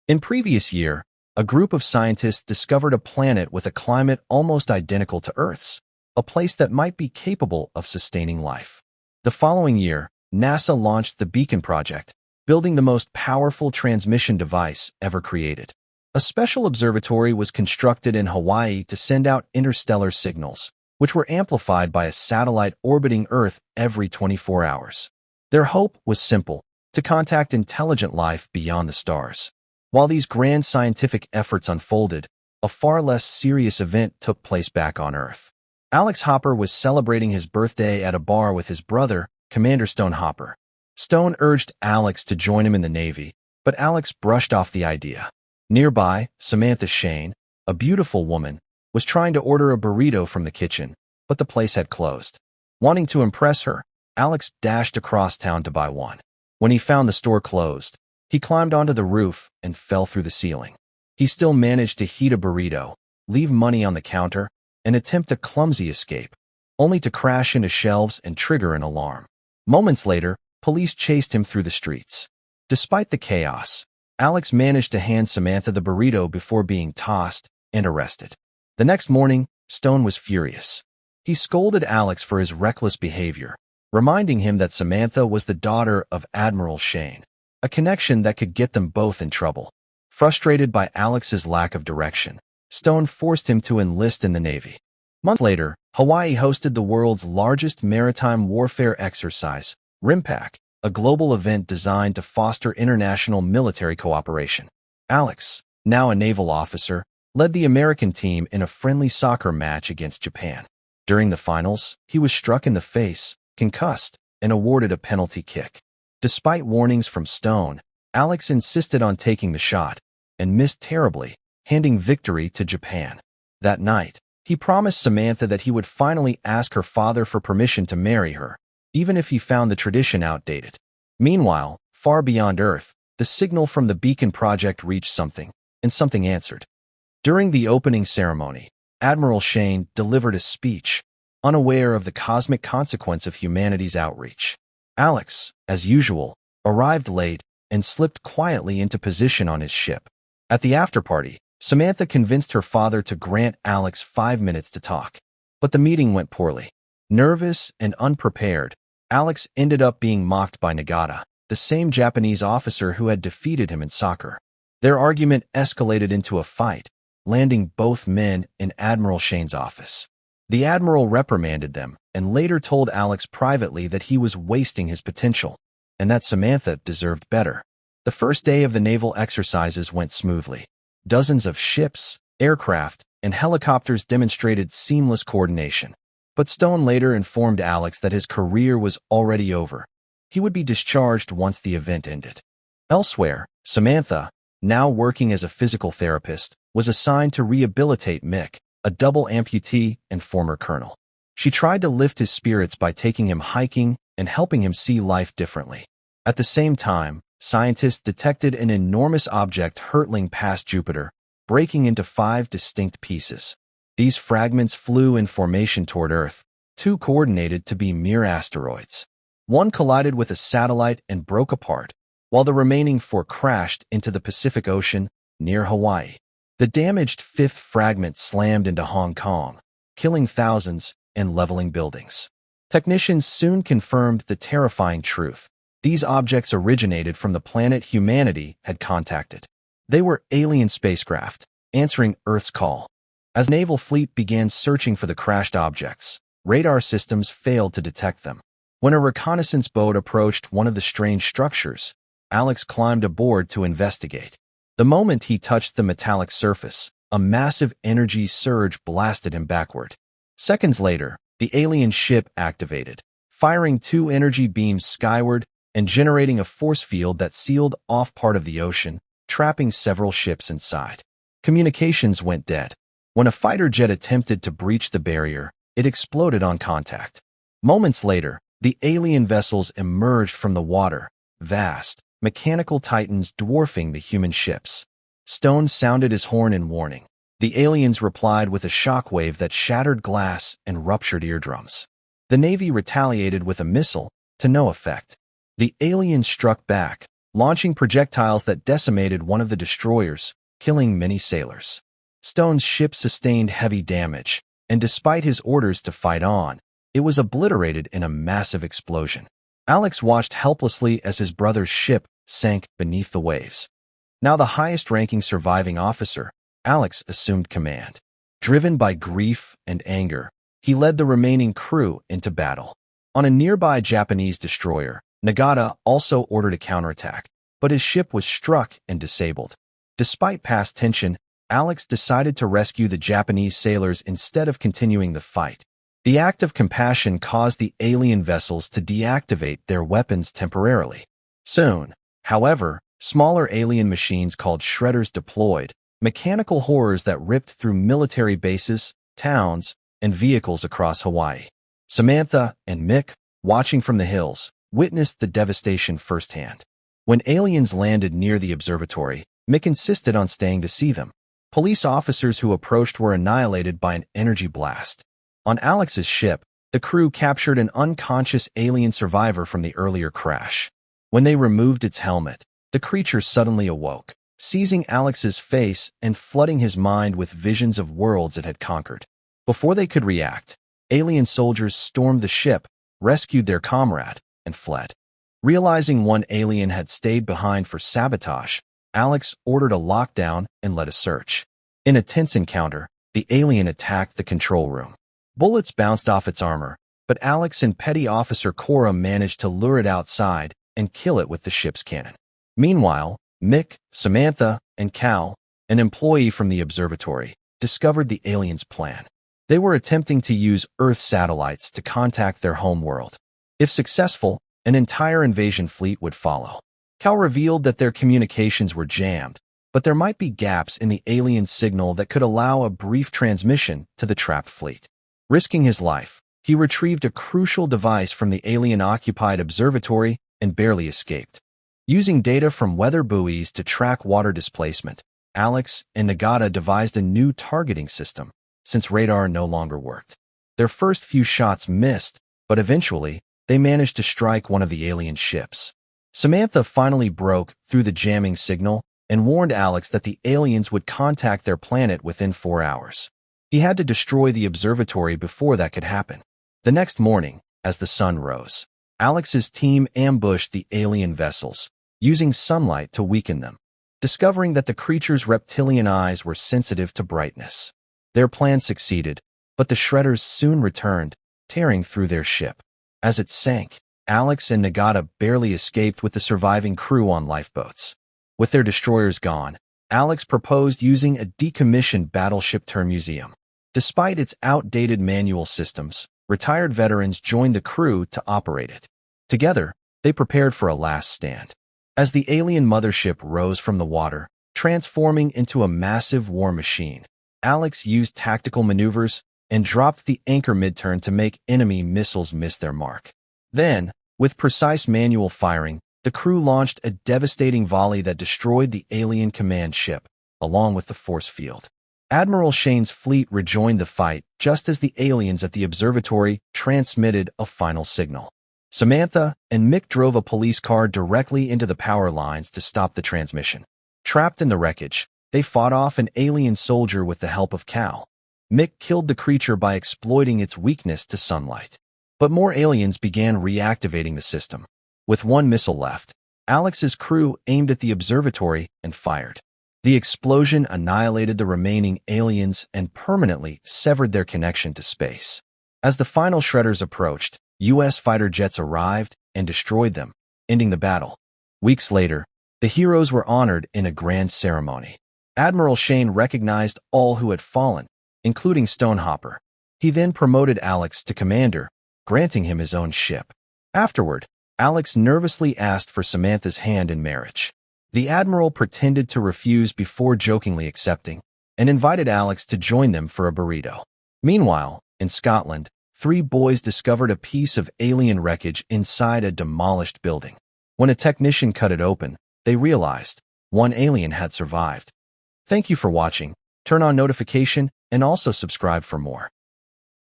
In previous year, a group of scientists discovered a planet with a climate almost identical to Earth's, a place that might be capable of sustaining life. The following year, NASA launched the Beacon project, building the most powerful transmission device ever created. A special observatory was constructed in Hawaii to send out interstellar signals, which were amplified by a satellite orbiting Earth every 24 hours. Their hope was simple: to contact intelligent life beyond the stars. While these grand scientific efforts unfolded, a far less serious event took place back on Earth. Alex Hopper was celebrating his birthday at a bar with his brother, Commander Stone Hopper. Stone urged Alex to join him in the Navy, but Alex brushed off the idea. Nearby, Samantha Shane, a beautiful woman, was trying to order a burrito from the kitchen, but the place had closed. Wanting to impress her, Alex dashed across town to buy one. When he found the store closed, he climbed onto the roof and fell through the ceiling. He still managed to heat a burrito, leave money on the counter, and attempt a clumsy escape, only to crash into shelves and trigger an alarm. Moments later, police chased him through the streets. Despite the chaos, Alex managed to hand Samantha the burrito before being tossed and arrested. The next morning, Stone was furious. He scolded Alex for his reckless behavior, reminding him that Samantha was the daughter of Admiral Shane, a connection that could get them both in trouble. Frustrated by Alex's lack of direction, Stone forced him to enlist in the Navy. Months later, Hawaii hosted the world's largest maritime warfare exercise, RIMPAC, a global event designed to foster international military cooperation. Alex, now a naval officer, led the American team in a friendly soccer match against Japan. During the finals, he was struck in the face, concussed, and awarded a penalty kick. Despite warnings from Stone, Alex insisted on taking the shot, and missed terribly, handing victory to Japan. That night, he promised Samantha that he would finally ask her father for permission to marry her, even if he found the tradition outdated. Meanwhile, far beyond Earth, the signal from the Beacon project reached something, and something answered. During the opening ceremony, Admiral Shane delivered a speech, unaware of the cosmic consequence of humanity's outreach. Alex, as usual, arrived late and slipped quietly into position on his ship. At the after-party, Samantha convinced her father to grant Alex 5 minutes to talk. But the meeting went poorly. Nervous and unprepared, Alex ended up being mocked by Nagata, the same Japanese officer who had defeated him in soccer. Their argument escalated into a fight, landing both men in Admiral Shane's office. The admiral reprimanded them and later told Alex privately that he was wasting his potential, and that Samantha deserved better. The first day of the naval exercises went smoothly. Dozens of ships, aircraft, and helicopters demonstrated seamless coordination. But Stone later informed Alex that his career was already over. He would be discharged once the event ended. Elsewhere, Samantha, now working as a physical therapist, was assigned to rehabilitate Mick, a double amputee and former colonel. She tried to lift his spirits by taking him hiking and helping him see life differently. At the same time, scientists detected an enormous object hurtling past Jupiter, breaking into 5 distinct pieces. These fragments flew in formation toward Earth, too coordinated to be mere asteroids. One collided with a satellite and broke apart, while the remaining 4 crashed into the Pacific Ocean near Hawaii. The damaged 5th fragment slammed into Hong Kong, killing thousands and leveling buildings. Technicians soon confirmed the terrifying truth. These objects originated from the planet humanity had contacted. They were alien spacecraft, answering Earth's call. As the naval fleet began searching for the crashed objects, radar systems failed to detect them. When a reconnaissance boat approached one of the strange structures, Alex climbed aboard to investigate. The moment he touched the metallic surface, a massive energy surge blasted him backward. Seconds later, the alien ship activated, firing 2 energy beams skyward and generating a force field that sealed off part of the ocean, trapping several ships inside. Communications went dead. When a fighter jet attempted to breach the barrier, it exploded on contact. Moments later, the alien vessels emerged from the water, vast, mechanical titans dwarfing the human ships. Stone sounded his horn in warning. The aliens replied with a shockwave that shattered glass and ruptured eardrums. The Navy retaliated with a missile, to no effect. The aliens struck back, launching projectiles that decimated one of the destroyers, killing many sailors. Stone's ship sustained heavy damage, and despite his orders to fight on, it was obliterated in a massive explosion. Alex watched helplessly as his brother's ship sank beneath the waves. Now the highest-ranking surviving officer, Alex assumed command. Driven by grief and anger, he led the remaining crew into battle. On a nearby Japanese destroyer, Nagata also ordered a counterattack, but his ship was struck and disabled. Despite past tension, Alex decided to rescue the Japanese sailors instead of continuing the fight. The act of compassion caused the alien vessels to deactivate their weapons temporarily. Soon, however, smaller alien machines called shredders deployed, mechanical horrors that ripped through military bases, towns, and vehicles across Hawaii. Samantha and Mick, watching from the hills, witnessed the devastation firsthand. When aliens landed near the observatory, Mick insisted on staying to see them. Police officers who approached were annihilated by an energy blast. On Alex's ship, the crew captured an unconscious alien survivor from the earlier crash. When they removed its helmet, the creature suddenly awoke, seizing Alex's face and flooding his mind with visions of worlds it had conquered. Before they could react, alien soldiers stormed the ship, rescued their comrade, and fled. Realizing one alien had stayed behind for sabotage, Alex ordered a lockdown and led a search. In a tense encounter, the alien attacked the control room. Bullets bounced off its armor, but Alex and Petty Officer Cora managed to lure it outside and kill it with the ship's cannon. Meanwhile, Mick, Samantha, and Cal, an employee from the observatory, discovered the aliens' plan. They were attempting to use Earth satellites to contact their home world. If successful, an entire invasion fleet would follow. Cal revealed that their communications were jammed, but there might be gaps in the alien signal that could allow a brief transmission to the trapped fleet. Risking his life, he retrieved a crucial device from the alien-occupied observatory and barely escaped. Using data from weather buoys to track water displacement, Alex and Nagata devised a new targeting system, since radar no longer worked. Their first few shots missed, but eventually, they managed to strike one of the alien ships. Samantha finally broke through the jamming signal and warned Alex that the aliens would contact their planet within 4 hours. He had to destroy the observatory before that could happen. The next morning, as the sun rose, Alex's team ambushed the alien vessels, using sunlight to weaken them, discovering that the creature's reptilian eyes were sensitive to brightness. Their plan succeeded, but the shredders soon returned, tearing through their ship. As it sank, Alex and Nagata barely escaped with the surviving crew on lifeboats. With their destroyers gone, Alex proposed using a decommissioned battleship to museum. Despite its outdated manual systems, retired veterans joined the crew to operate it. Together, they prepared for a last stand. As the alien mothership rose from the water, transforming into a massive war machine, Alex used tactical maneuvers and dropped the anchor mid-turn to make enemy missiles miss their mark. Then, with precise manual firing, the crew launched a devastating volley that destroyed the alien command ship, along with the force field. Admiral Shane's fleet rejoined the fight just as the aliens at the observatory transmitted a final signal. Samantha and Mick drove a police car directly into the power lines to stop the transmission. Trapped in the wreckage, they fought off an alien soldier with the help of Cal. Mick killed the creature by exploiting its weakness to sunlight. But more aliens began reactivating the system. With one missile left, Alex's crew aimed at the observatory and fired. The explosion annihilated the remaining aliens and permanently severed their connection to space. As the final shredders approached, U.S. fighter jets arrived and destroyed them, ending the battle. Weeks later, the heroes were honored in a grand ceremony. Admiral Shane recognized all who had fallen, including Stonehopper. He then promoted Alex to commander, granting him his own ship. Afterward, Alex nervously asked for Samantha's hand in marriage. The admiral pretended to refuse before jokingly accepting, and invited Alex to join them for a burrito. Meanwhile, in Scotland, 3 boys discovered a piece of alien wreckage inside a demolished building. When a technician cut it open, they realized one alien had survived. Thank you for watching. Turn on notification and also subscribe for more.